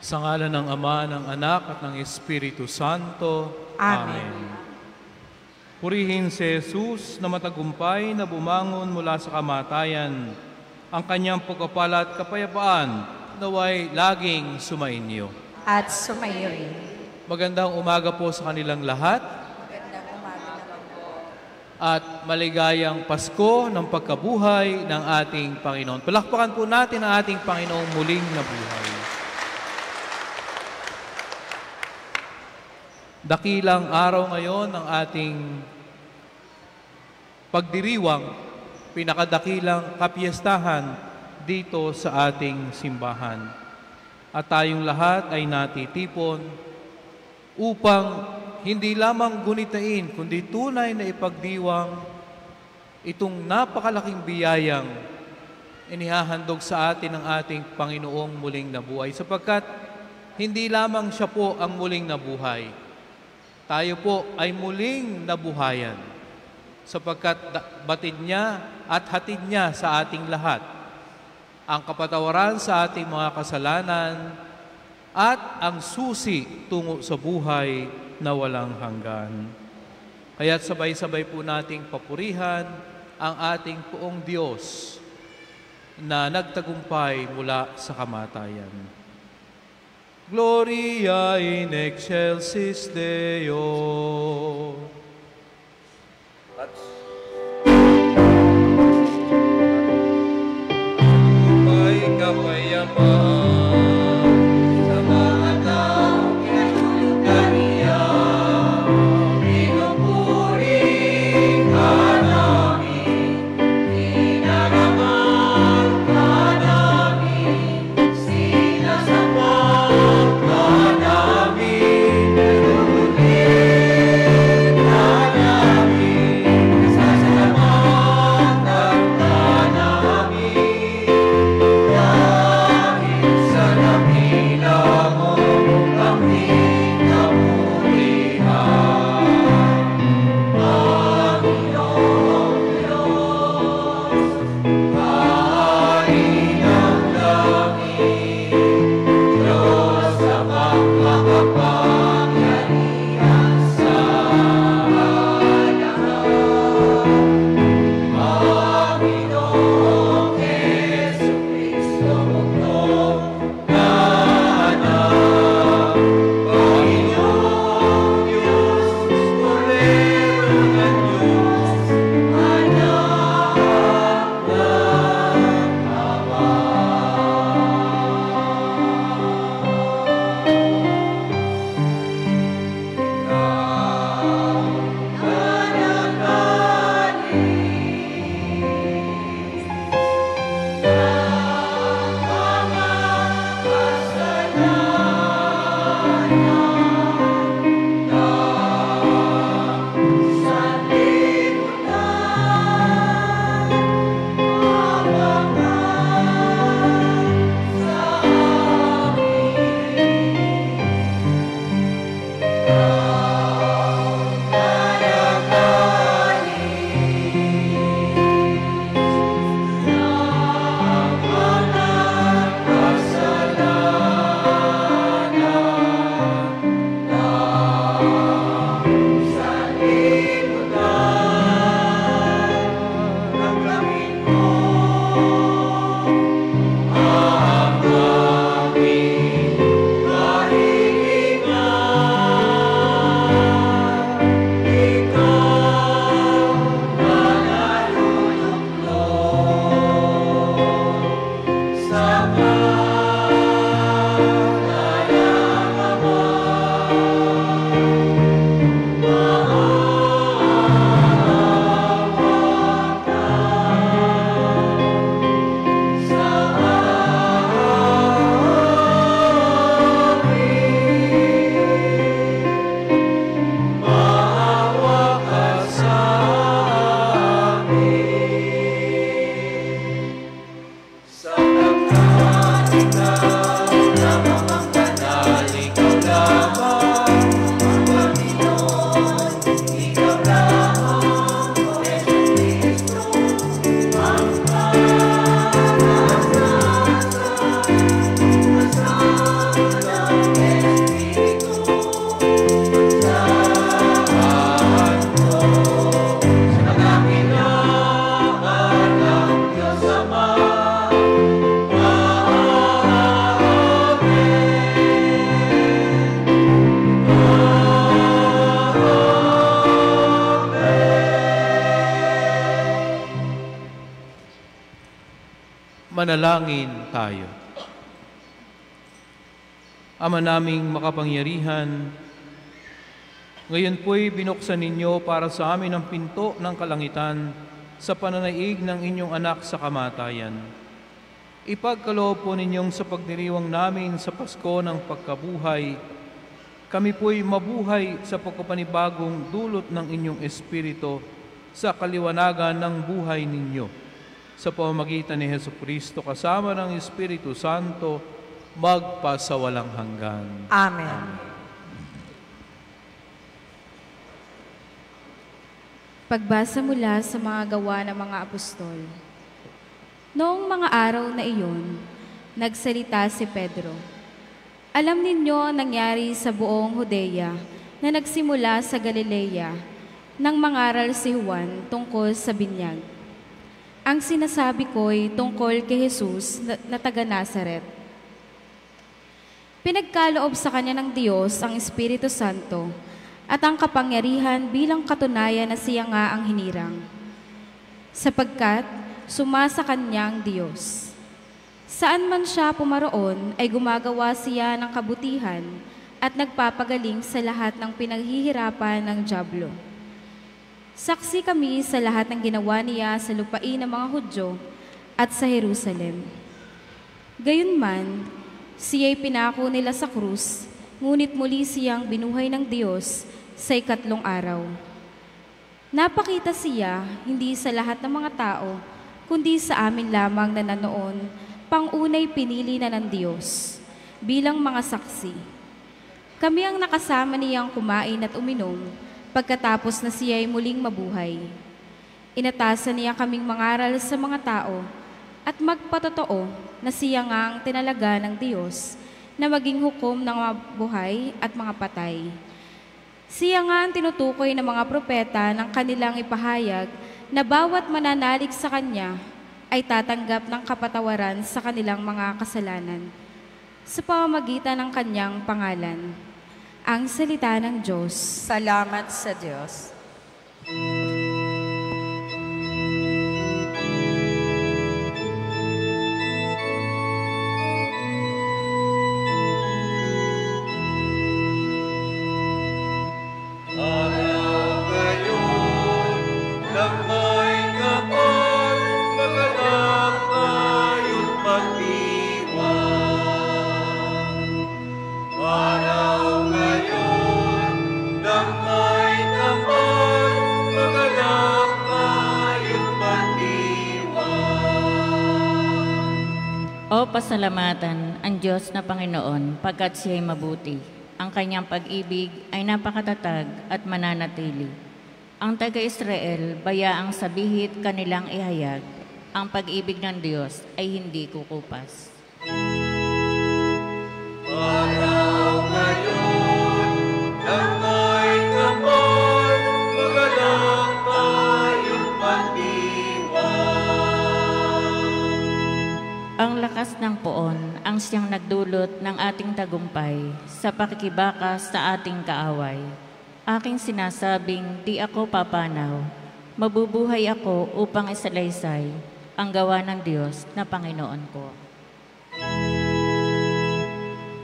Sa ngalan ng Ama, ng Anak, at ng Espiritu Santo. Amen. Purihin si Jesus na matagumpay na bumangon mula sa kamatayan. Ang kanyang pagpapala at kapayapaan naway laging sumainyo. At sumayo rin. Magandang umaga po sa kanilang lahat. Magandang umaga naman po. At maligayang Pasko ng pagkabuhay ng ating Panginoon. Palakpakan po natin ang ating Panginoong muling nabuhay. Dakilang araw ngayon ng ating pagdiriwang, pinakadakilang kapiyastahan dito sa ating simbahan. At tayong lahat ay natitipon upang hindi lamang gunitain, kundi tunay na ipagdiwang itong napakalaking biyayang inihahandog sa atin ng ating Panginoong muling nabuhay. Sapagkat hindi lamang siya po ang muling nabuhay, tayo po ay muling nabuhayan sapagkat batid niya at hatid niya sa ating lahat ang kapatawaran sa ating mga kasalanan at ang susi tungo sa buhay na walang hanggan. Kaya't sabay-sabay po nating papurihan ang ating poong Diyos na nagtagumpay mula sa kamatayan. Gloria in excelsis Deo. May kapayapaan sa mga taong kinatulugan niya. Pinupuri ka namin, inarangal ka namin, sinasamba ka namin, pinupulit ka namin, sa Manalangin tayo. Ama naming makapangyarihan, ngayon po'y binuksan ninyo para sa amin ang pinto ng kalangitan sa pananaig ng inyong anak sa kamatayan. Ipagkaloob po ninyong sa pagdiriwang namin sa Pasko ng pagkabuhay, kami po'y mabuhay sa pagkapanibagong dulot ng inyong Espiritu sa kaliwanagan ng buhay ninyo. Sa pamamagitan ni Jesucristo kasama ng Espiritu Santo, magpasawalang hanggan. Amen. Pagbasa mula sa mga gawa ng mga apostol. Noong mga araw na iyon, nagsalita si Pedro. Alam ninyo ang nangyari sa buong Judea na nagsimula sa Galilea nang mangaral si Juan tungkol sa binyag. Ang sinasabi ko'y tungkol kay Jesus na taga Nazaret. Pinagkaloob sa kanya ng Diyos ang Espiritu Santo at ang kapangyarihan bilang katunayan na siya nga ang hinirang, sapagkat sumasa kanyang Diyos. Saan man siya pumaroon ay gumagawa siya ng kabutihan at nagpapagaling sa lahat ng pinaghihirapan ng dyablo. Saksi kami sa lahat ng ginawa niya sa lupain ng mga Hudyo at sa Jerusalem. Gayunman, siya'y pinako nila sa krus, ngunit muli siyang binuhay ng Diyos sa ikatlong araw. Napakita siya hindi sa lahat ng mga tao, kundi sa amin lamang na nanoon, pangunay pinili na ng Diyos, bilang mga saksi. Kami ang nakasama niyang kumain at uminom, pagkatapos na siya'y muling mabuhay. Inatasan niya kaming mangaral sa mga tao, at magpatotoo na siya nga ang tinalaga ng Diyos, na maging hukom ng mga buhay at mga patay. Siya nga ang tinutukoy ng mga propeta ng kanilang ipahayag na bawat mananalig sa Kanya ay tatanggap ng kapatawaran sa kanilang mga kasalanan sa pamamagitan ng Kanyang pangalan. Ang salita ng Diyos. Salamat sa Diyos. O pasalamatan ang Diyos na Panginoon pagkat siya'y mabuti. Ang kanyang pag-ibig ay napakatatag at mananatili. Ang taga-Israel bayaang sabihit kanilang ihayag. Ang pag-ibig ng Diyos ay hindi kukupas. Araw ngayon ng may kapal, magalang tayong pagdiwang. Ang lakas ng poon ang siyang nagdulot ng ating tagumpay sa pakikibakas sa ating kaaway. Aking sinasabing di ako papanaw, mabubuhay ako upang isalaysay ang gawa ng Diyos na Panginoon ko.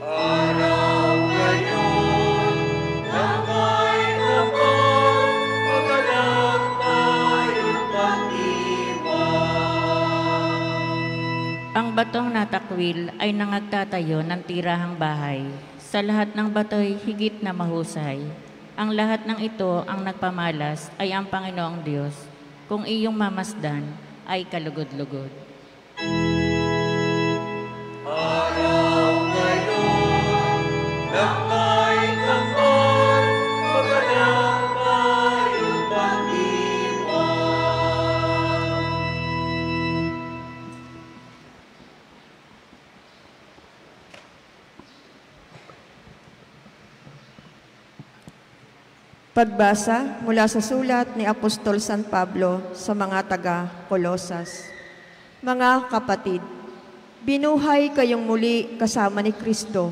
Araw ngayon ng may kapal, magalang tayong pagdiwang. Ang batong natakwil ay nangagtatayo ng tirahang bahay. Sa lahat ng bato'y higit na mahusay. Ang lahat ng ito ang nagpamalas ay ang Panginoong Diyos. Kung iyong mamasdan ay kalugod-lugod. Araw ngayon ng may kapal, magalang tayong pagdiwang. Pagbasa mula sa sulat ni Apostol San Pablo sa mga taga-Kolosas. Mga kapatid, binuhay kayong muli kasama ni Kristo,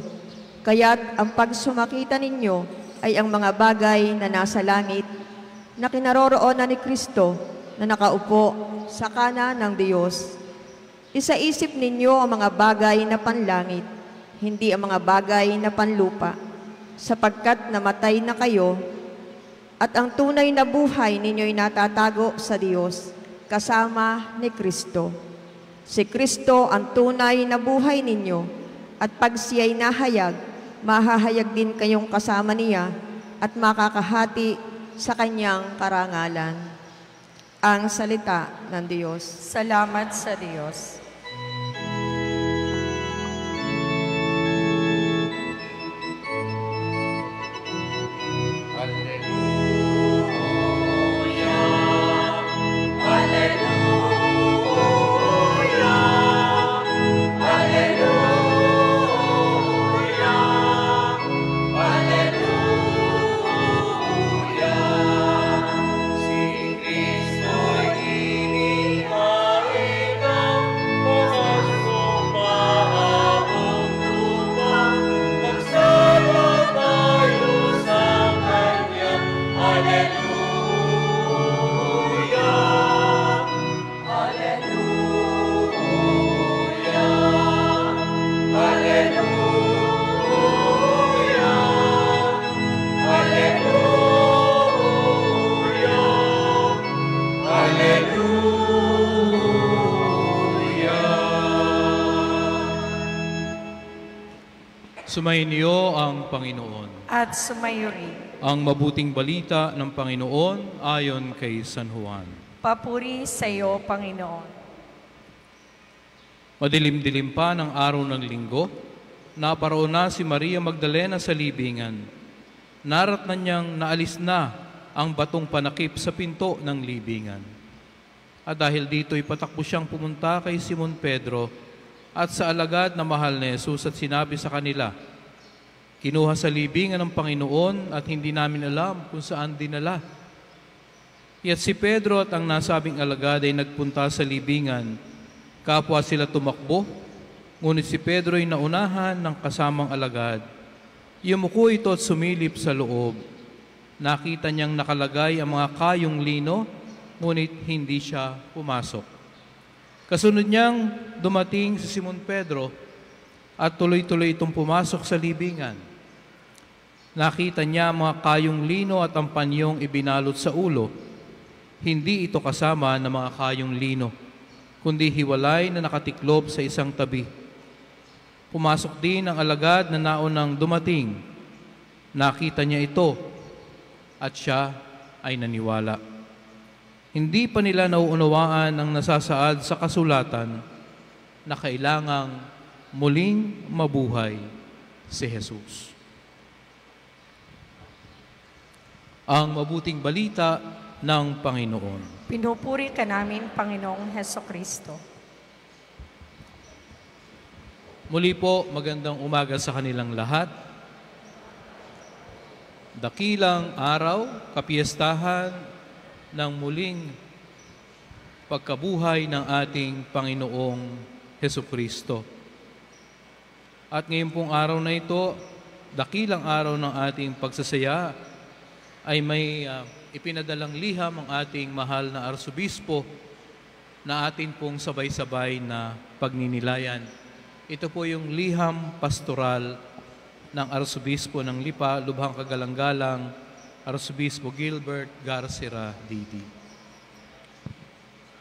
kaya't ang pagsumakita ninyo ay ang mga bagay na nasa langit, na kinaroroonan ni Kristo na nakaupo sa kanan ng Diyos. Isaisip ninyo ang mga bagay na panlangit, hindi ang mga bagay na panlupa, sapagkat namatay na kayo at ang tunay na buhay ninyo'y natatago sa Diyos kasama ni Kristo. Si Kristo ang tunay na buhay ninyo at pag siya'y nahayag, mahahayag din kayong kasama niya at makakahati sa kanyang karangalan. Ang salita ng Diyos. Salamat sa Diyos. Sumainyo ang Panginoon. At sumayo rin. Ang mabuting balita ng Panginoon ayon kay San Juan. Papuri sa iyo, Panginoon. Madilim-dilim pa ng araw ng linggo, naparoon na si Maria Magdalena sa libingan. Naratnan niyang naalis na ang batong panakip sa pinto ng libingan. At dahil dito'y patakbo siyang pumunta kay Simon Pedro at sa alagad na mahal ni Jesus at sinabi sa kanila, "Kinuha sa libingan ng Panginoon at hindi namin alam kung saan dinala." Yat si Pedro at ang nasabing alagad ay nagpunta sa libingan. Kapwa sila tumakbo, ngunit si Pedro ay naunahan ng kasamang alagad. Yumuko ito at sumilip sa loob. Nakita niyang nakalagay ang mga kayong lino, ngunit hindi siya pumasok. Kasunod niyang dumating si Simon Pedro at tuloy-tuloy itong pumasok sa libingan. Nakita niya ang mga kayong lino at ang panyong ibinalot sa ulo. Hindi ito kasama ng mga kayong lino, kundi hiwalay na nakatiklob sa isang tabi. Pumasok din ang alagad na naunang dumating. Nakita niya ito at siya ay naniwala. Hindi pa nila nauunawaan ang nasasaad sa kasulatan na kailangang muling mabuhay si Jesus. Ang mabuting balita ng Panginoon. Pinupuri ka namin, Panginoong Hesukristo. Muli po, magandang umaga sa kanilang lahat. Dakilang araw, kapiyastahan ng muling pagkabuhay ng ating Panginoong Hesukristo. At ngayon pong araw na ito, dakilang araw ng ating pagsasaya, ay may ipinadalang liham ang ating mahal na Arsobispo na atin pong sabay-sabay na pagninilayan. Ito po yung liham pastoral ng Arsobispo ng Lipa, Lubhang Kagalang-galang, Arsobispo Gilbert Garcera Didi.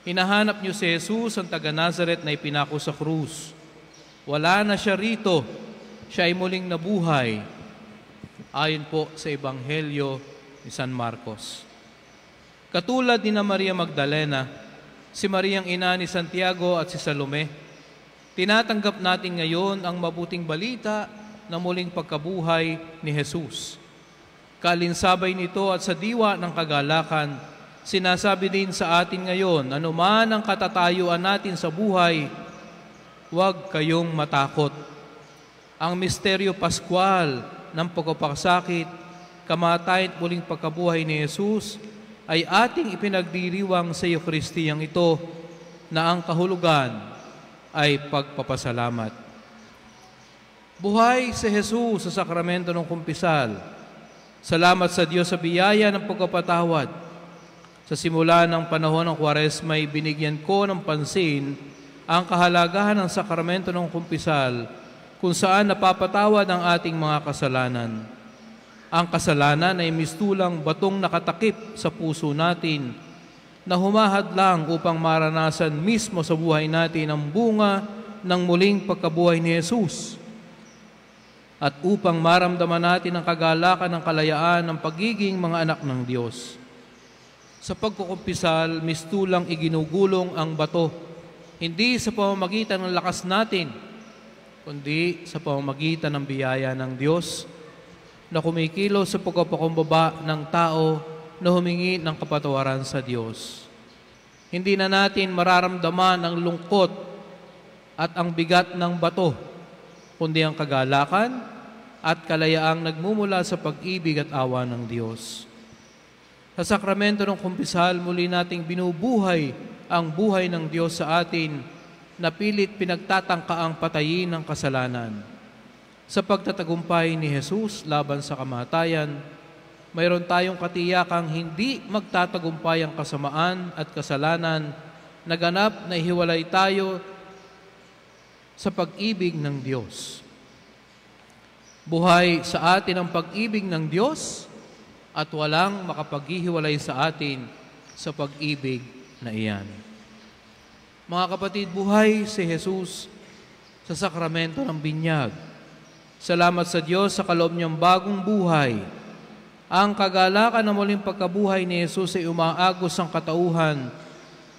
Hinahanap niyo si Jesus, ang taga-Nazaret na ipinako sa krus. Wala na siya rito. Siya ay muling nabuhay. Ayon po sa Ebanghelyo ni San Marcos. Katulad ni na Maria Magdalena, si Mariang ina ni Santiago at si Salome, tinatanggap natin ngayon ang mabuting balita na muling pagkabuhay ni Jesus. Kalinsabay nito at sa diwa ng kagalakan, sinasabi din sa atin ngayon, anuman ang katatayuan natin sa buhay, huwag kayong matakot. Ang misteryo paskwal ng pagkapakasakit, kamatayan at muling pagkabuhay ni Jesus ay ating ipinagdiriwang sa Eucharistiyang ito na ang kahulugan ay pagpapasalamat. Buhay si Jesus sa sakramento ng kumpisal. Salamat sa Diyos sa biyaya ng pagkapatawad. Sa simula ng panahon ng Kwaresma ay binigyan ko ng pansin ang kahalagahan ng sakramento ng kumpisal kung saan napapatawad ang ating mga kasalanan. Ang kasalanan ay mistulang batong nakatakip sa puso natin na humahadlang upang maranasan mismo sa buhay natin ang bunga ng muling pagkabuhay ni Jesus at upang maramdaman natin ang kagalakan ng kalayaan ng pagiging mga anak ng Diyos. Sa pagkukumpisal, mistulang iginugulong ang bato, hindi sa pamamagitan ng lakas natin, kundi sa pamamagitan ng biyaya ng Diyos na kumikilos sa pagpapakumbaba ng tao na humingi ng kapatawaran sa Diyos. Hindi na natin mararamdaman ang lungkot at ang bigat ng bato, kundi ang kagalakan at kalayaang nagmumula sa pag-ibig at awa ng Diyos. Sa sakramento ng kumpisal, muli nating binubuhay ang buhay ng Diyos sa atin na pilit pinagtatangkaang patayin ng kasalanan. Sa pagtatagumpay ni Jesus laban sa kamatayan, mayroon tayong katiyakang hindi magtatagumpay ang kasamaan at kasalanan na ganap na ihiwalay tayo sa pag-ibig ng Diyos. Buhay sa atin ang pag-ibig ng Diyos at walang makapaghihiwalay sa atin sa pag-ibig na iyan. Mga kapatid, buhay si Jesus sa sakramento ng binyag. Salamat sa Diyos sa kaloob niyang bagong buhay. Ang kagalakan ng muling pagkabuhay ni Jesus ay umaagos ang katauhan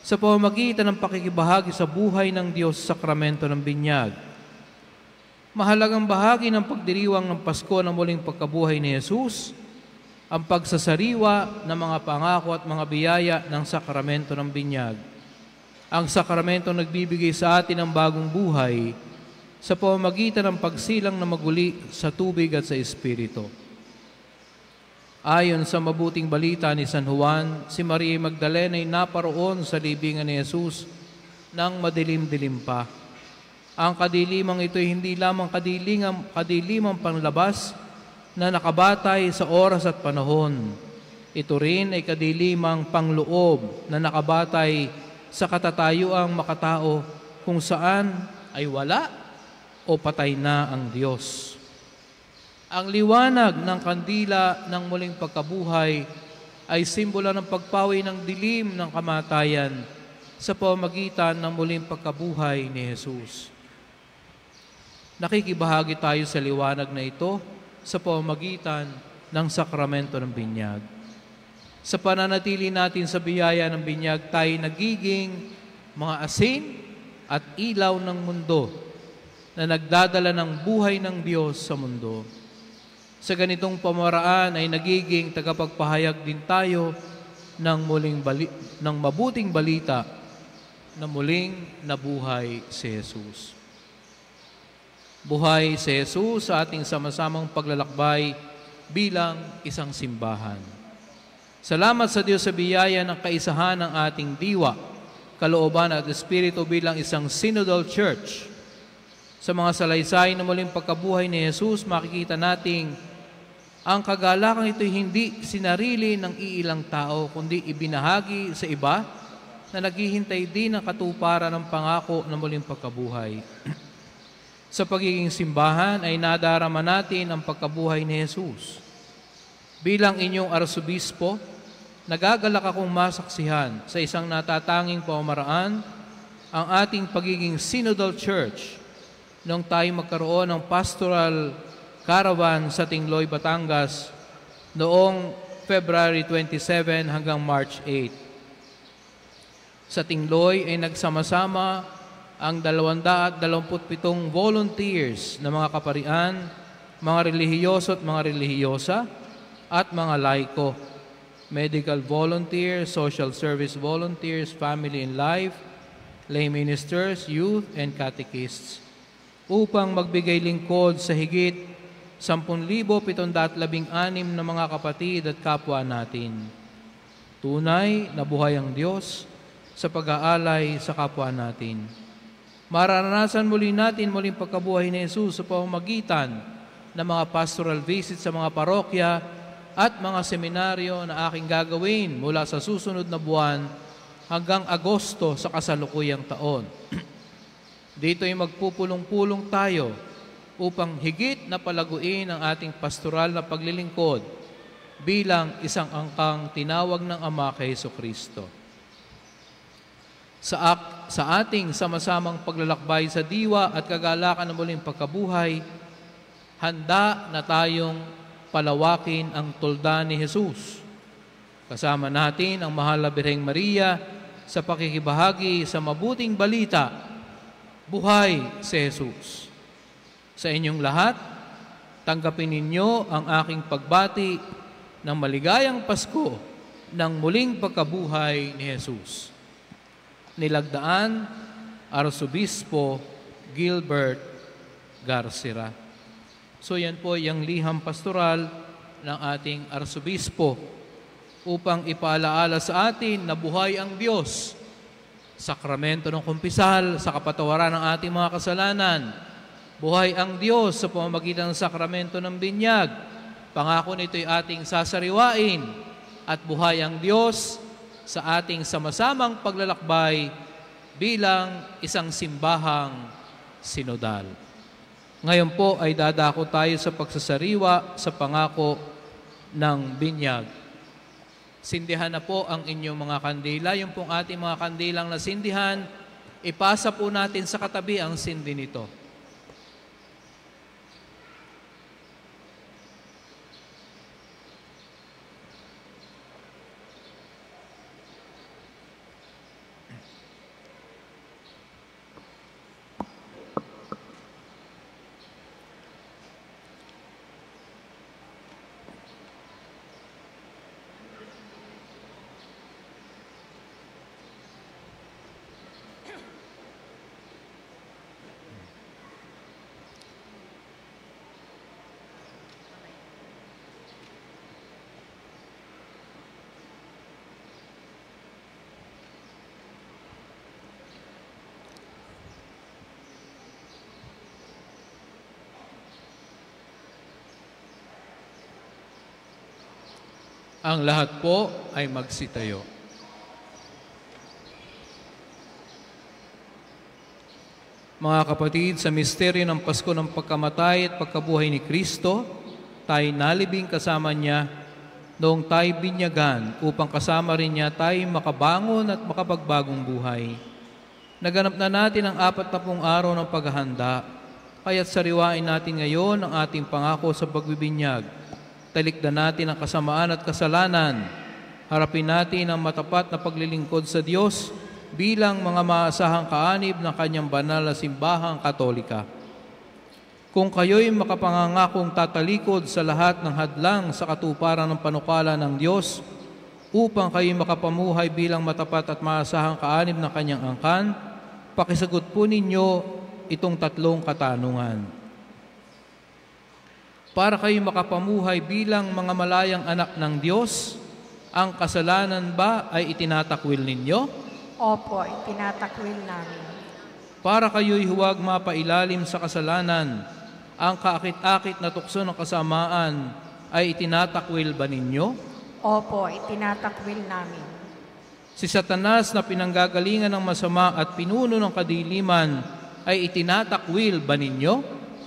sa pamamagitan ng pakikibahagi sa buhay ng Diyos sa sakramento ng binyag. Mahalagang bahagi ng pagdiriwang ng Pasko ng muling pagkabuhay ni Jesus, ang pagsasariwa ng mga pangako at mga biyaya ng sakramento ng binyag. Ang sakramento nagbibigay sa atin ng bagong buhay sa pamamagitan ng pagsilang na maguli sa tubig at sa Espiritu. Ayon sa mabuting balita ni San Juan, si Maria Magdalena ay naparoon sa libingan ni Jesus nang madilim-dilim pa. Ang kadilimang ito ay hindi lamang kadilimang panlabas na nakabatay sa oras at panahon. Ito rin ay kadilimang pangloob na nakabatay sa katatayuang makatao kung saan ay wala o patay na ang Diyos. Ang liwanag ng kandila ng muling pagkabuhay ay simbolo ng pagpawi ng dilim ng kamatayan sa pamamagitan ng muling pagkabuhay ni Jesus. Nakikibahagi tayo sa liwanag na ito sa pamamagitan ng sakramento ng binyag. Sa pananatili natin sa biyaya ng binyag, tayo nagiging mga asin at ilaw ng mundo na nagdadala ng buhay ng Diyos sa mundo. Sa ganitong pamaraan ay nagiging tagapagpahayag din tayo ng mabuting balita na muling nabuhay si Jesus. Buhay si Jesus sa ating sama-samang paglalakbay bilang isang simbahan. Salamat sa Diyos sa biyaya ng kaisahan ng ating diwa, kalooban at espiritu bilang isang synodal church. Sa mga salaysay na muling pagkabuhay ni Jesus, makikita nating ang kagalakang ito hindi sinarili ng iilang tao, kundi ibinahagi sa iba na naghihintay din ng katuparan ng pangako na muling pagkabuhay. Sa pagiging simbahan ay nadarama natin ang pagkabuhay ni Jesus. Bilang inyong arsobispo, nagagalak akong masaksihan sa isang natatanging pamamaraan ang ating pagiging synodal church nung tayo magkaroon ng pastoral caravan sa Tingloy, Batangas noong February 27 hanggang March 8. Sa Tingloy ay nagsama-sama ang 227 volunteers na mga kaparian, mga relihiyoso at mga relihiyosa, at mga laiko, medical volunteers, social service volunteers, family and life, lay ministers, youth, and catechists, upang magbigay lingkod sa higit 10,716 na mga kapatid at kapwa natin. Tunay na buhay ang Diyos sa pag-aalay sa kapwa natin. Mararanasan muli natin muling pagkabuhay ni Jesus sa pamamagitan ng mga pastoral visits sa mga parokya at mga seminaryo na aking gagawin mula sa susunod na buwan hanggang Agosto sa kasalukuyang taon. Dito ay magpupulong-pulong tayo upang higit na palaguin ang ating pastoral na paglilingkod bilang isang angkang tinawag ng Ama kay Jesucristo. Sa ating sama-samang paglalakbay sa diwa at kagalakan ng muling pagkabuhay, handa na tayong palawakin ang tulda ni Jesus. Kasama natin ang mahal na Birheng Maria sa pakikibahagi sa mabuting balita, buhay si Jesus. Sa inyong lahat, tanggapin ninyo ang aking pagbati ng maligayang Pasko ng muling pagkabuhay ni Jesus. Nilagdaan, Arsobispo Gilbert Garcira. So yan po yung liham pastoral ng ating Arsobispo upang ipaalaala sa atin na buhay ang Diyos, sakramento ng kumpisal sa kapatawaran ng ating mga kasalanan. Buhay ang Diyos sa pamamagitan ng sakramento ng binyag. Pangako nito'y ating sasariwain. At buhay ang Diyos sa ating sama-samang paglalakbay bilang isang simbahang sinodal. Ngayon po ay dadako tayo sa pagsasariwa sa pangako ng binyag. Sindihan na po ang inyong mga kandila. Yung pong ating mga kandilang nasindihan, ipasa po natin sa katabi ang sindi nito. Ang lahat po ay magsitayo. Mga kapatid, sa misteryo ng Pasko ng pagkamatay at pagkabuhay ni Kristo, tayo nalibing kasama Niya noong tayo binyagan upang kasama rin Niya tayo makabangon at makapagbagong buhay. Naganap na natin ang 40 araw ng paghahanda, kaya't sariwain natin ngayon ang ating pangako sa pagbibinyag. Talikdan natin ang kasamaan at kasalanan. Harapin natin ang matapat na paglilingkod sa Diyos bilang mga maasahang kaanib ng Kanyang banal na simbahang Katolika. Kung kayo'y makapangangakong tatalikod sa lahat ng hadlang sa katuparan ng panukala ng Diyos, upang kayo'y makapamuhay bilang matapat at maasahang kaanib ng Kanyang angkan, pakisagot po ninyo itong 3 katanungan. Para kayo makapamuhay bilang mga malayang anak ng Diyos, ang kasalanan ba ay itinatakwil ninyo? Opo, itinatakwil namin. Para kayo'y huwag mapailalim sa kasalanan, ang kaakit-akit na tukso ng kasamaan ay itinatakwil ba ninyo? Opo, itinatakwil namin. Si Satanas na pinanggagalingan ng masama at pinuno ng kadiliman ay itinatakwil ba ninyo?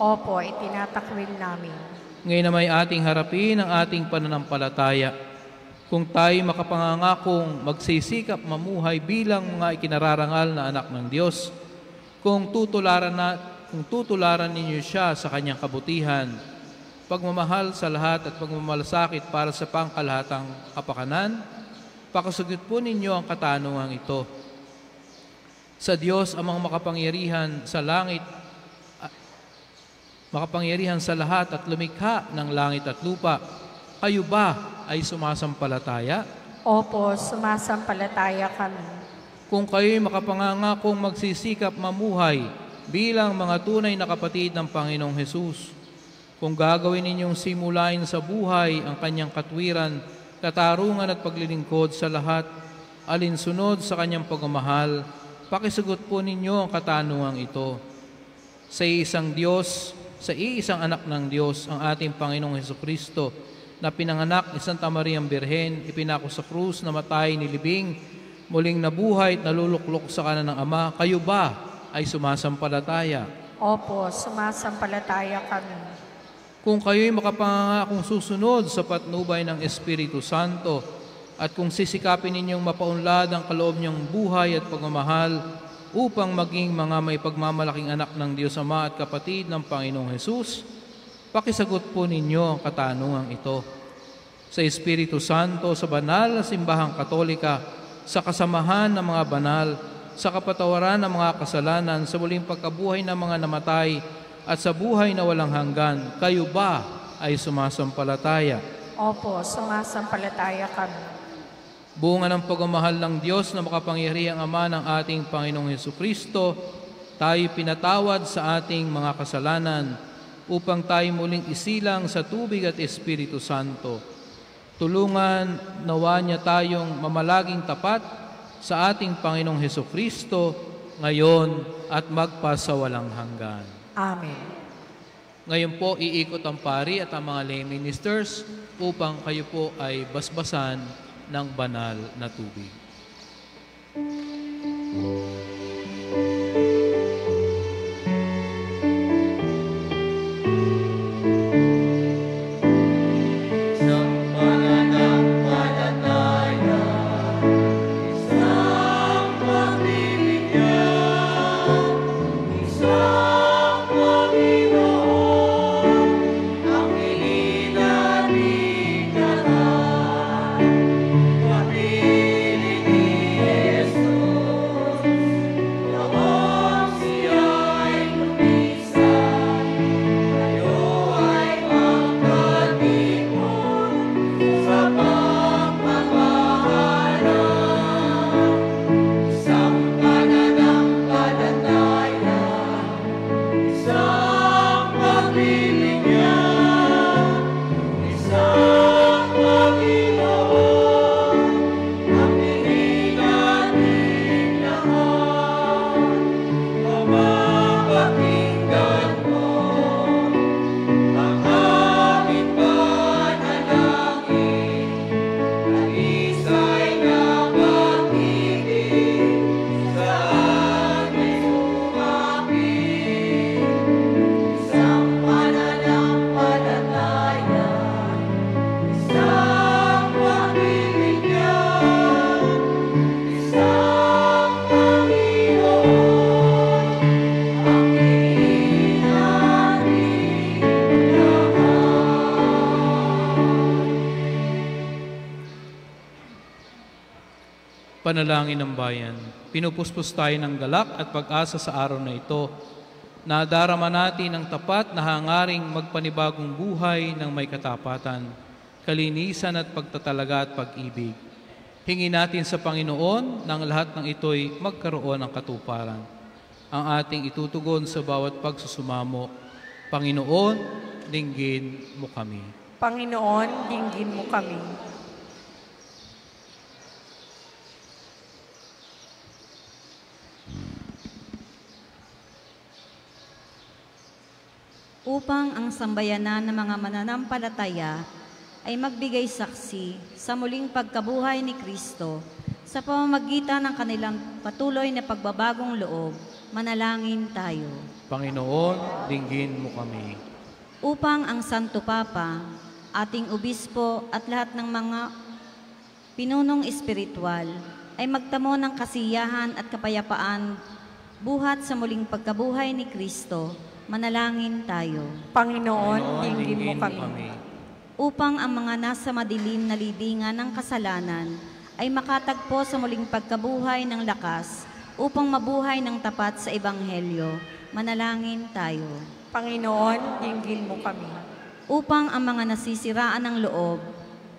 Opo, itinatakwil namin. Ngayon na may ating harapin ang ating pananampalataya. Kung tayo makapangangakong magsisikap mamuhay bilang mga ikinararangal na anak ng Diyos, kung tutularan ninyo siya sa kanyang kabutihan, pagmamahal sa lahat at pagmamalasakit para sa pangkalahatang kapakanan, pakasugot po ninyo ang katanungang ito. Sa Diyos amang makapangyarihan sa langit, makapangyarihan sa lahat at lumikha ng langit at lupa, kayo ba ay sumasampalataya? Opo, sumasampalataya kami. Kung kayo'y makapangangakong magsisikap mamuhay bilang mga tunay na kapatid ng Panginoong Hesus, kung gagawin ninyong simulain sa buhay ang kanyang katwiran, katarungan at paglilingkod sa lahat, alinsunod sa kanyang pagmamahal, pakisagot po ninyo ang katanungang ito. Sa isang Diyos, sa iisang anak ng Diyos, ang ating Panginoong Jesucristo, na pinanganak ni Santa Mariang Birhen, ipinako sa krus, namatay, nilibing, muling nabuhay at naluluklok sa kanan ng Ama, kayo ba ay sumasampalataya. Opo, sumasampalataya kami. Kung kayo'y makapangangakong susunod sa patnubay ng Espiritu Santo at kung sisikapin ninyong mapaunlad ang kaloob niyong buhay at pagmamahal upang maging mga may pagmamalaking anak ng Diyos Ama at kapatid ng Panginoong Hesus, pakisagot po ninyo ang katanungang ito. Sa Espiritu Santo, sa banal na simbahang katolika, sa kasamahan ng mga banal, sa kapatawaran ng mga kasalanan, sa muling pagkabuhay ng mga namatay, at sa buhay na walang hanggan, kayo ba ay sumasampalataya? Opo, sumasampalataya kami. Bunga ng pagmamahal ng Diyos na makapangyarihang Ama ng ating Panginoong Hesukristo, tayo pinatawad sa ating mga kasalanan upang tayo muling isilang sa tubig at Espiritu Santo. Tulungan nawa niya tayong mamalaging tapat sa ating Panginoong Hesukristo ngayon at magpasawalang hanggan. Amen. Ngayon po, iikot ang pari at ang mga lay ministers upang kayo po ay basbasan ng banal na tubig. Panalangin ng bayan. Pinupuspos tayo ng galak at pag-asa sa araw na ito. Nadarama natin ang tapat na hangaring magpanibagong buhay ng may katapatan, kalinisan at pagtatalaga at pag-ibig. Hingin natin sa Panginoon nang lahat ng ito'y magkaroon ng katuparan. Ang ating itutugon sa bawat pagsusumamo. Panginoon, dinggin mo kami. Panginoon, dinggin mo kami. Upang ang sambayanan ng mga mananampalataya ay magbigay saksi sa muling pagkabuhay ni Kristo sa pamamagitan ng kanilang patuloy na pagbabagong loob, manalangin tayo. Panginoon, dinggin mo kami. Upang ang Santo Papa, ating obispo at lahat ng mga pinunong espiritual ay magtamo ng kasiyahan at kapayapaan buhat sa muling pagkabuhay ni Kristo, manalangin tayo. Panginoon, dinggin mo kami. Upang ang mga nasa madilim na libingan ng kasalanan ay makatagpo sa muling pagkabuhay ng lakas upang mabuhay ng tapat sa Ebanghelyo, manalangin tayo. Panginoon, dinggin mo kami. Upang ang mga nasisiraan ng loob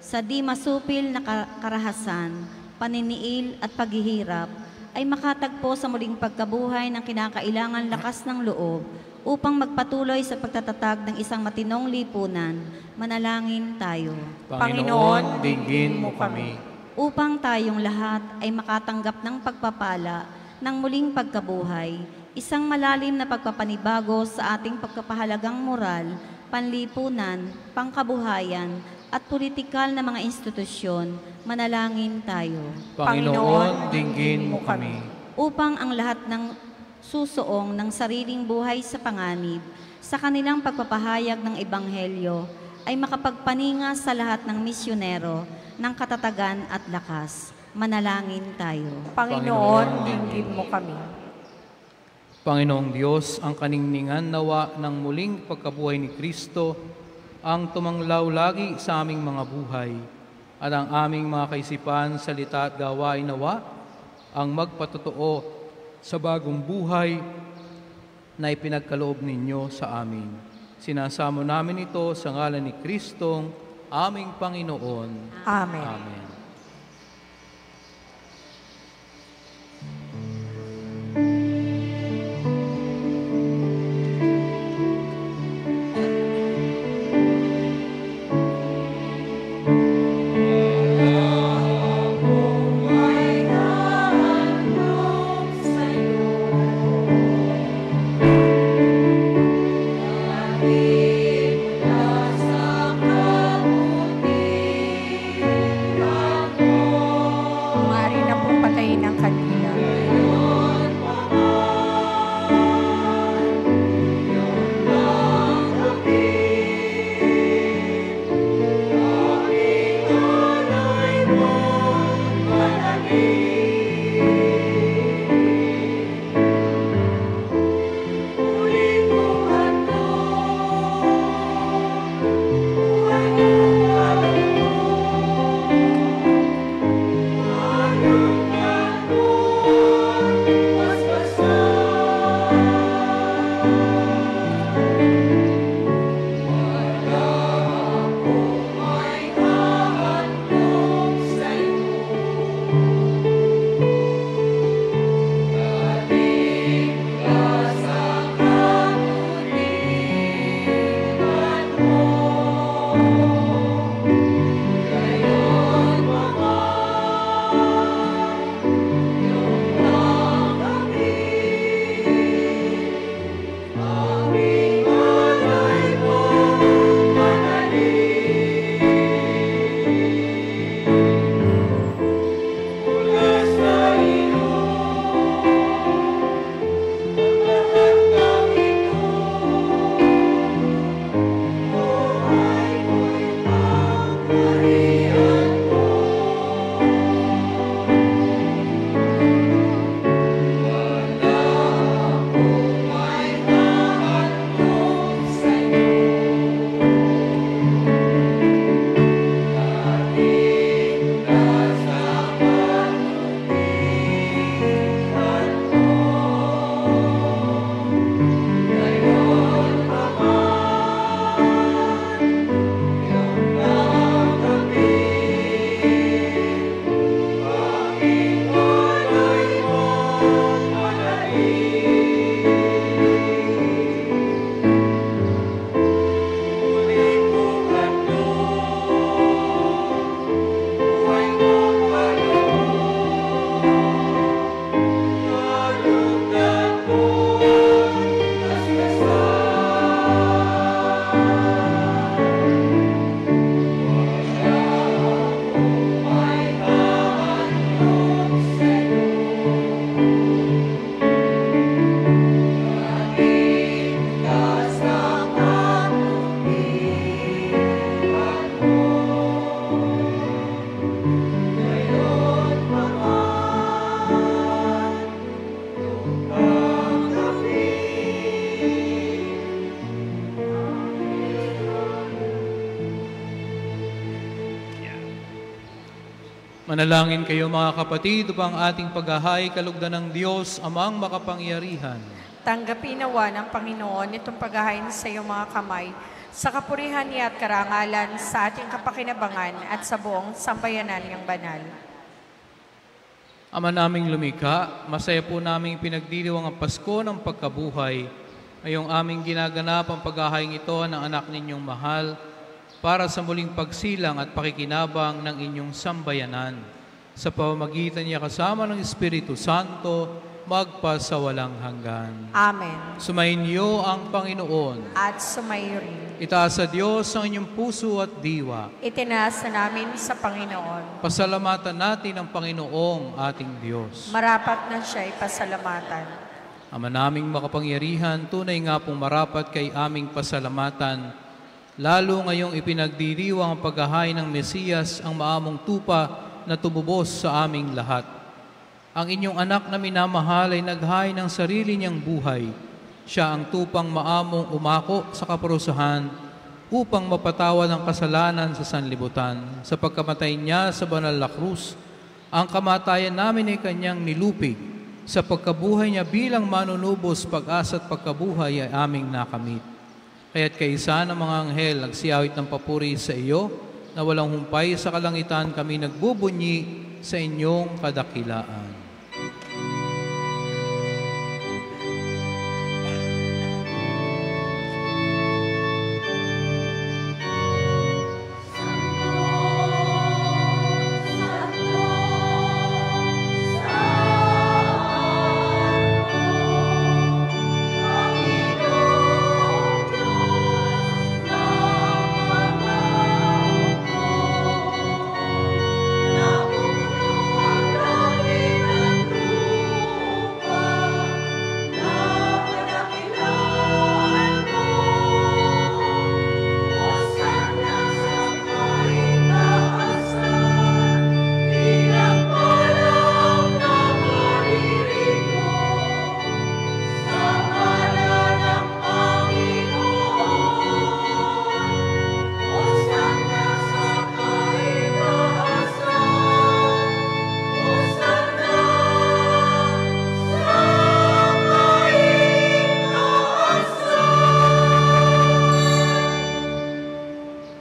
sa di masupil na karahasan, paniniil at paghihirap ay makatagpo sa muling pagkabuhay ng kinakailangan lakas ng loob upang magpatuloy sa pagtatatag ng isang matinong lipunan, manalangin tayo. Panginoon, dinggin mo kami. Upang tayong lahat ay makatanggap ng pagpapala ng muling pagkabuhay, isang malalim na pagpapanibago sa ating pagpapahalagang moral, panlipunan, pangkabuhayan, at politikal na mga institusyon, manalangin tayo. Panginoon, dinggin mo kami. Upang ang lahat ng susuong ng sariling buhay sa panganib, sa kanilang pagpapahayag ng Ebanghelyo, ay makapagpaninga sa lahat ng misyonero ng katatagan at lakas. Manalangin tayo. Panginoon, dinggin mo kami. Panginoong Diyos, ang kaningningan nawa ng muling pagkabuhay ni Kristo ang tumanglaw lagi sa aming mga buhay at ang aming mga kaisipan, salita at gawain nawa ang magpatotoo sa bagong buhay na ipinagkaloob ninyo sa amin. Sinasamo namin ito sa ngalan ni Kristong aming Panginoon. Amen. Amen. Maaari na pong patayin ang kandila. Manalangin kayo mga kapatid upang ating paghahay kalugdan ng Diyos amang makapangyarihan. Tanggapin nawa ng Panginoon itong paghahain sa iyong mga kamay, sa kapurihan niya at karangalan, sa ating kapakinabangan at sa buong sambayanan niyang banal. Ama naming lumikha, masaya po naming pinagdiriwang ang Pasko ng pagkabuhay. Ngayong aming ginaganap ang paghahaing ito ng anak ninyong mahal, para sa muling pagsilang at pakikinabang ng inyong sambayanan. Sa pamamagitan niya kasama ng Espiritu Santo, magpasawalang hanggan. Amen. Sumayin niyo ang Panginoon. At sumayo rin. Itaas sa Diyos ang inyong puso at diwa. Itinaasa namin sa Panginoon. Pasalamatan natin ang Panginoong ating Diyos. Marapat na siya'y pasalamatan. Ama naming makapangyarihan, tunay nga pong marapat kay aming pasalamatan, lalo ngayong ipinagdiriwang ang paghahain ng Mesiyas, ang maamong tupa na tumubos sa aming lahat. Ang inyong anak na minamahal ay naghain ng sarili niyang buhay. Siya ang tupang maamong umako sa kaparusahan upang mapatawad ang kasalanan sa sanlibutan. Sa pagkamatay niya sa banal na krus, ang kamatayan namin ay kanyang nilupig. Sa pagkabuhay niya bilang manunubos, pag-asa at pagkabuhay ay aming nakamit. Kaya't kaisa ng mga anghel nagsiyawit ng papuri sa iyo, na walang humpay sa kalangitan kami nagbubunyi sa inyong kadakilaan.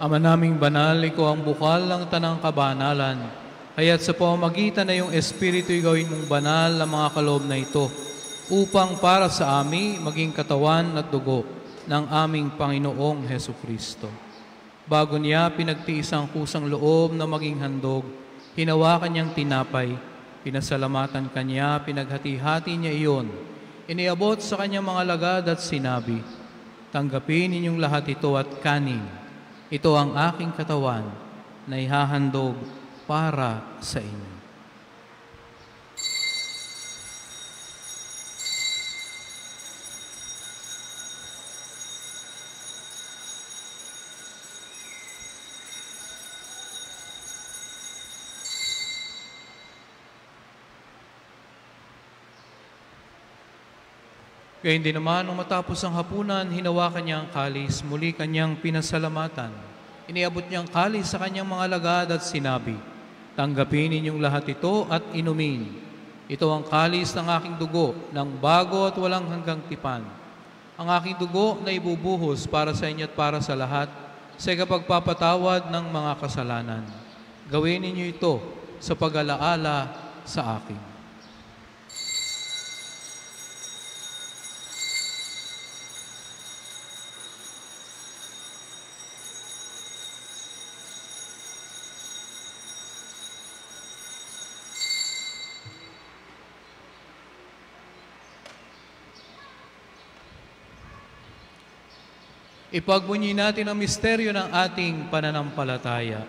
Ama naming banal, ikaw ang bukal ng tanang kabanalan. Kaya't sa pamamagitan na iyong Espiritu'y gawin mong banal ang mga kaloob na ito, upang para sa amin maging katawan at dugo ng aming Panginoong Hesukristo. Bago niya pinagtiis ang kusang loob na maging handog, hinawakan niyang tinapay, pinasalamatan kanya, pinaghati-hati niya iyon, iniabot sa kanyang mga lagad at sinabi, "Tanggapin ninyong lahat ito at kanin. Ito ang aking katawan na ihahandog para sa inyo." Gayun din naman, nung matapos ang hapunan, hinawakan niya ang kalis, muli kanyang pinasalamatan. Iniabot niya ang kalis sa kanyang mga lagad at sinabi, "Tanggapin ninyong lahat ito at inumin. Ito ang kalis ng aking dugo, ng bago at walang hanggang tipan. Ang aking dugo na ibubuhos para sa inyo at para sa lahat, sa ikapagpapatawad ng mga kasalanan. Gawin ninyo ito sa pag-alaala sa akin." Ipagbunyi natin ang misteryo ng ating pananampalataya.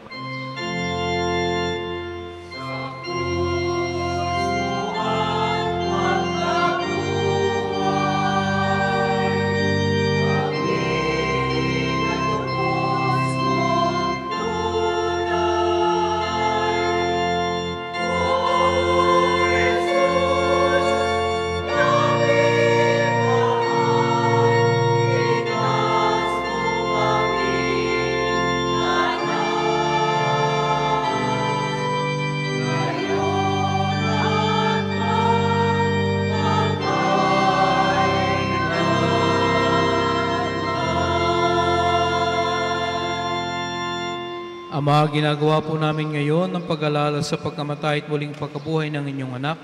Ama, ginagawa po namin ngayon ang pag-alala sa pagkamatay at muling pagkabuhay ng inyong anak.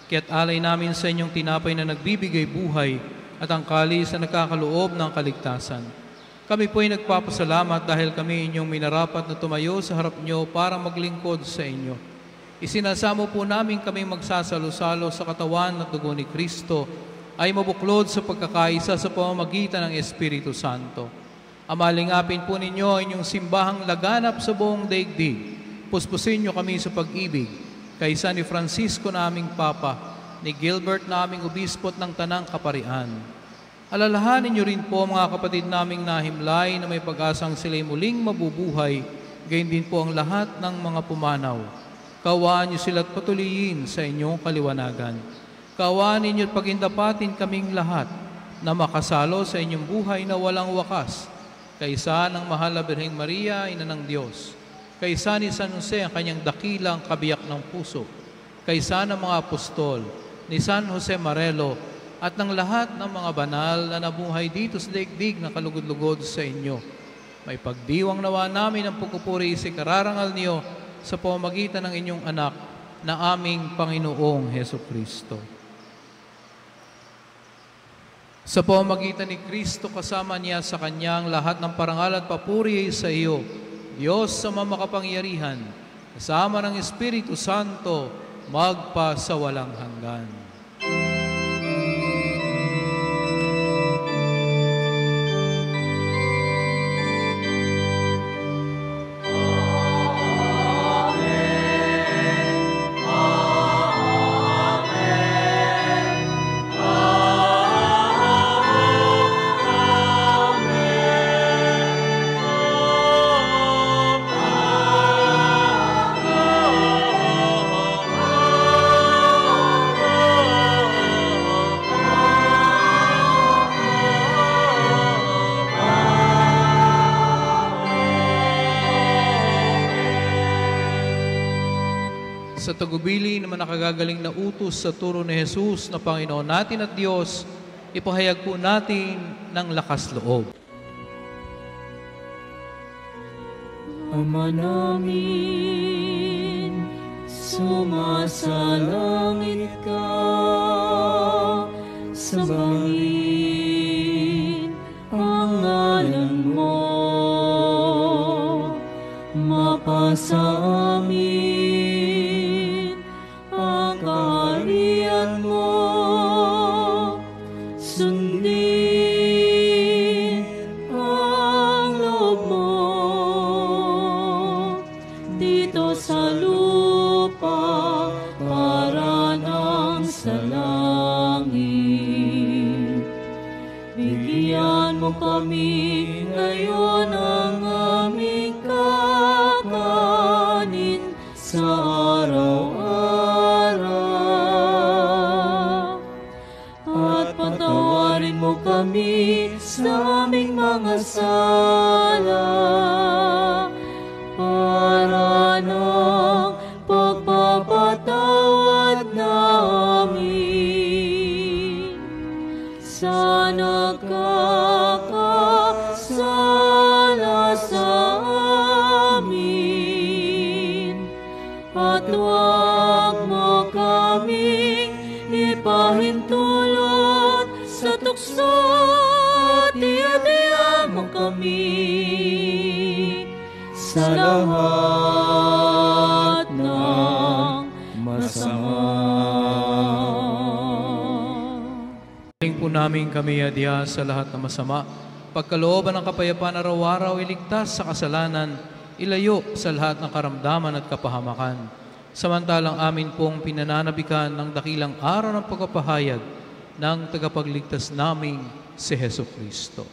Kaya't alay namin sa inyong tinapay na nagbibigay buhay at ang kalis na nagkakaloob ng kaligtasan. Kami po ay nagpapasalamat dahil kami inyong minarapat na tumayo sa harap nyo para maglingkod sa inyo. Isinasamo po namin kami magsasalo-salo sa katawan at dugo ni Kristo ay mabuklod sa pagkakaisa sa pamamagitan ng Espiritu Santo. Amalingapin po ninyo ang inyong simbahang laganap sa buong daigdig. Puspusin nyo kami sa pag-ibig, kaysa ni Francisco na aming Papa, ni Gilbert na aming obispot ng Tanang Kaparian. Alalahanin niyo rin po mga kapatid naming nahimlay na may pag-asang sila'y muling mabubuhay, gayon din po ang lahat ng mga pumanaw. Kaawaan niyo sila't patuloyin sa inyong kaliwanagan. Kaawaan ninyo at pagindapatin kaming lahat na makasalo sa inyong buhay na walang wakas. Kaysa ng mahal na Birheng Maria, Ina ng Diyos. Kaysa ni San Jose ang kanyang dakilang kabiyak ng puso. Kaysa ng mga apostol, ni San Jose Marelo, at ng lahat ng mga banal na nabuhay dito sa daigdig na kalugod-lugod sa inyo. May pagdiwang nawa namin ang pagpupuri sa kararangal niyo sa pamamagitan ng inyong anak na aming Panginoong Heso Kristo. Sa pamamagitan ni Kristo kasama niya sa kanyang lahat ng parangal at papuri ay sa iyo, Diyos sa mamakapangyarihan, kasama ng Espiritu Santo, magpa sa walang hanggan. Sa tagubili naman nakagagaling na utos sa turo ni Jesus na Panginoon natin at Diyos, ipahayag po natin ng lakas loob. Ama namin, sumasalangit ka, sambahin ang ngalan mo, mapasa amin ang kaharian mo, sundin ang loob mo dito sa lupa para nang sa langit. Bigyan mo kami ngayon ang aming kakanin sa araw-araw, at patawarin mo kami sa aming mga sala para ng pagpapatawad namin sa nagkakasala sa amin, at huwag mo kaming ipahintulot sa tukso, at iadya mo kami sa lahat ng masama. Galing po namin kami adya sa lahat ng masama, pagkalooban ng kapayapaan araw-araw, iligtas sa kasalanan, ilayo sa lahat ng karamdaman at kapahamakan. Samantalang amin pong pinananabikan ng dakilang araw ng pagpapahayag ng tagapagligtas naming si Heso Kristo.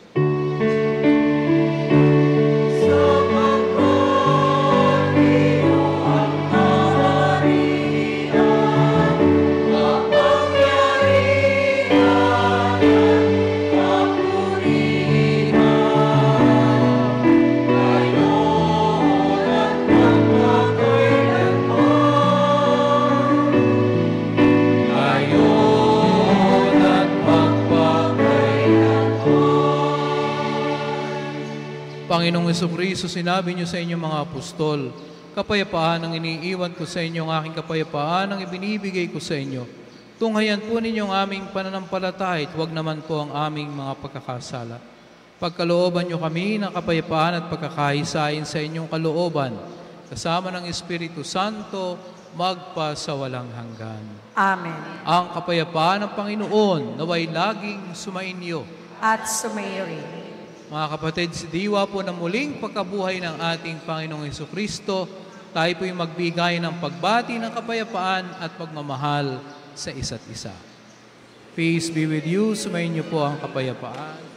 Panginoong Jesucristo, sinabi niyo sa inyong mga apostol, kapayapaan ang iniiwan ko sa inyo, ang aking kapayapaan ang ibinibigay ko sa inyo. Tunghayan po ninyo ang aming pananampalataya, huwag naman po ang aming mga pagkakasala. Pagkalooban niyo kami ng kapayapaan at pagkakahisain sa inyong kalooban, kasama ng Espiritu Santo, magpa sa walang hanggan. Amen. Ang kapayapaan ng Panginoon naway laging sumainyo. At sumayo rin. Mga kapatid, si diwa po na muling pagkabuhay ng ating Panginoong Jesucristo, tayo po'y magbigay ng pagbati ng kapayapaan at pagmamahal sa isa't isa. Peace be with you. Sumayin niyo po ang kapayapaan.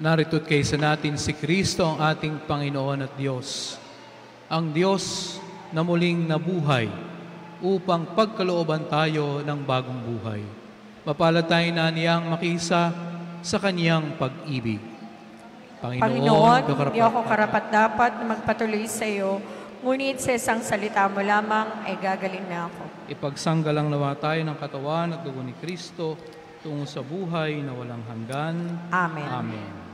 Narito't kaysa natin si Kristo ang ating Panginoon at Diyos. Ang Diyos na muling nabuhay upang pagkalooban tayo ng bagong buhay. Mapalad tayo na niyang makisa sa kaniyang pag-ibig. Panginoon, hindi ako karapat-dapat na magpatuloy sa iyo, ngunit sa isang salita mo lamang ay gagaling na ako. Ipagsanggalang nawa tayo ng katawan at dugo ni Kristo tungo sa buhay na walang hanggan. Amen. Amen. Amen.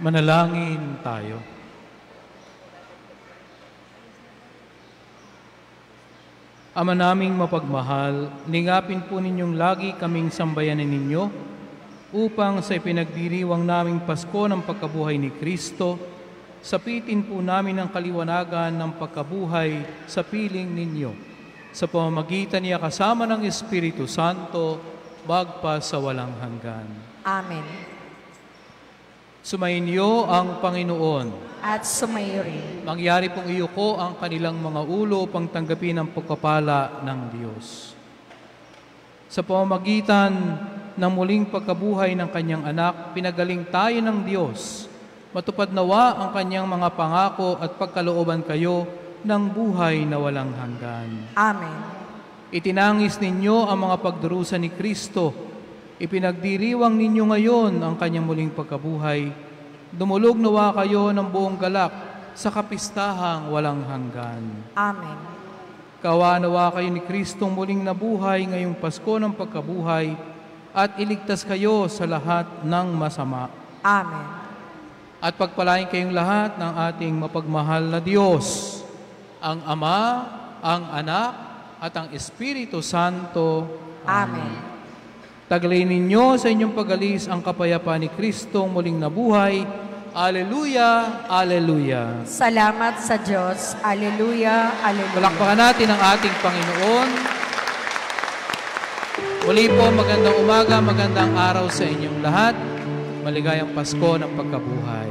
Manalangin tayo. Ama naming mapagmahal, ningapin po ninyong lagi kaming sambayanin ninyo upang sa ipinagdiriwang naming Pasko ng pagkabuhay ni Kristo, sapitin po namin ang kaliwanagan ng pagkabuhay sa piling ninyo, sa pamamagitan niya kasama ng Espiritu Santo, magpa sa walang hanggan. Amen. Sumainyo ang Panginoon. At sumayo rin. Mangyari pong iyuko ang kanilang mga ulo upang tanggapin ang pagkapala ng Diyos. Sa pamamagitan ng muling pagkabuhay ng kanyang anak, pinagaling tayo ng Diyos. Matupad nawa ang kanyang mga pangako at pagkalooban kayo ng buhay na walang hanggan. Amen. Itinangis ninyo ang mga pagdurusa ni Kristo. Ipinagdiriwang ninyo ngayon ang kanyang muling pagkabuhay. Dumulog nawa kayo ng buong galak sa kapistahang walang hanggan. Amen. Kawa nawa kayo ni Kristong muling nabuhay ngayong Pasko ng pagkabuhay at iligtas kayo sa lahat ng masama. Amen. At pagpalain kayong lahat ng ating mapagmahal na Diyos, ang Ama, ang Anak, at ang Espiritu Santo. Amen. Taglay ninyo sa inyong pag-alis ang kapayapaan ni Kristong muling nabuhay. Alleluia, Alleluia. Salamat sa Diyos. Alleluia, Alleluia. Palakpakan natin ang ating Panginoon. Muli po, magandang umaga, magandang araw sa inyong lahat. Maligayang Pasko ng pagkabuhay.